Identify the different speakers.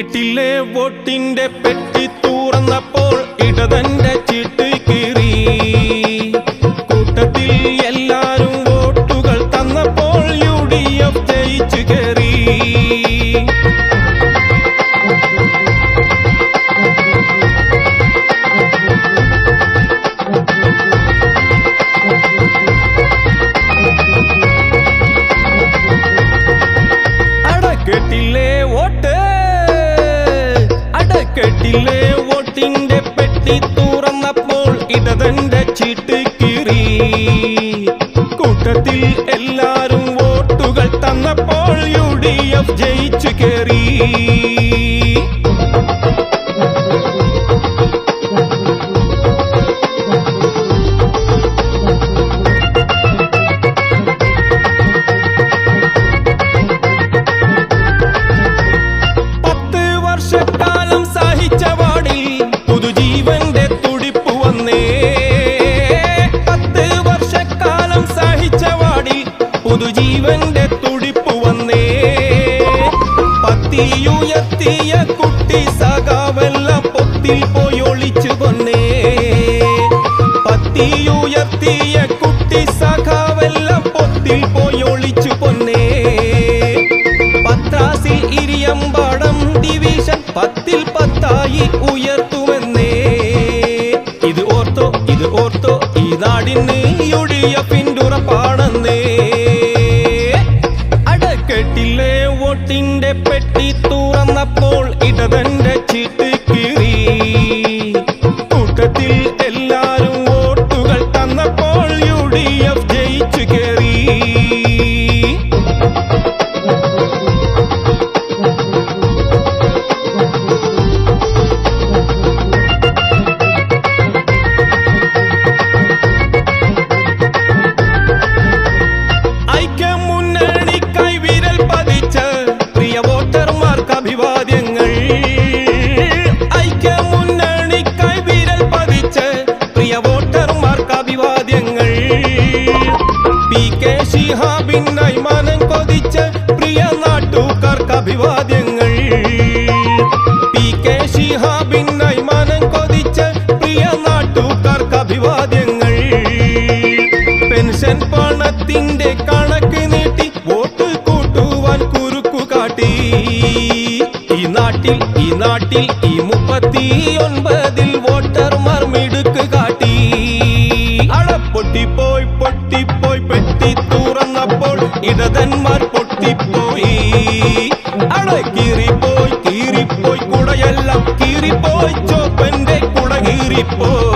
Speaker 1: കേട്ടില്ലേ വോട്ടിന്റെ പെട്ടി തുറന്നപ്പോൾ ഇടതന്റെ ചീട്ട് കീറി. കൂട്ടത്തിൽ എല്ലാരും വോട്ടുകൾ തന്നപ്പോൾ UDF ജയിച്ചു കയറി. കേട്ടില്ലേ വോട്ട്, കേട്ടില്ലേ വോട്ടിന്റെ പെട്ടി തുറന്നപ്പോൾ ഇടതന്റെ ചീട്ട് കീറി. കൂട്ടത്തിൽ എല്ലാരും വോട്ടുകൾ തന്നപ്പോൾ UDF ജയിച്ചു കയറി. പുതുജീവന്റെ തുടിപ്പ് വന്നേ. പത്തിയുയർത്തിയ കുട്ടി സഖാവെല്ലാം പൊത്തിൽ പോയി ഒളിച്ചു കൊന്നേ. പത്തിയുയർത്തിയ കുട്ടി സഖാവെല്ലാം പൊത്തിൽ പോയി ഒളിച്ചു കൊന്നേ. പത്രാസിൽ ഇരിയമ്പാടം ഡിവിഷൻ 10ൽ 10 ഉയർത്തുമെന്നേ. ഇത് ഓർത്തോ ഈ നാടിന് UDFന്റെ ഉറപ്പാണെന്നേ. കേട്ടില്ലേ വോട്ടിന്റെ പെട്ടി തുറന്നപ്പോൾ ഇടതന്റെ ചീട്ട് കീറി. കൂട്ടത്തിൽ എല്ലാരും വോട്ടുകൾ തന്നപ്പോൾ UDF ജയിച്ചു കയറി. അഭിവാദ്യങ്ങൾ ഐക്യമുന്നണിക്കായി വിരൽ പതിച്ച് പ്രിയ വോട്ടർമാർക്ക് അഭിവാദ്യങ്ങൾ. PK ശിഹാബിനായി മനം കൊതിച്ച് പ്രിയ നാട്ടുകാർക്ക് അഭിവാദ്യങ്ങൾ. PK ശിഹാബിനായി മനം കൊതിച്ച് പ്രിയ നാട്ടുകാർക്ക് അഭിവാദ്യങ്ങൾ. പെൻഷൻ പണത്തിന്റെ കണക്ക് നീട്ടി വോട്ട് കൂട്ടുവാൻ കുറുക്കു കാട്ടി. ഈ നാട്ടിൽ ഈ 39ൽ വോട്ടർമാർ മിടുക്ക് കാട്ടി. പൊട്ടിപ്പോയി പെട്ടി തുറന്നപ്പോൾ ഇടതന്മാർ പൊട്ടിപ്പോയി. കീറിപ്പോയി കുടയെല്ലാം കീറിപ്പോയി ചോപ്പന്റെ കുട കീറിപ്പോയി.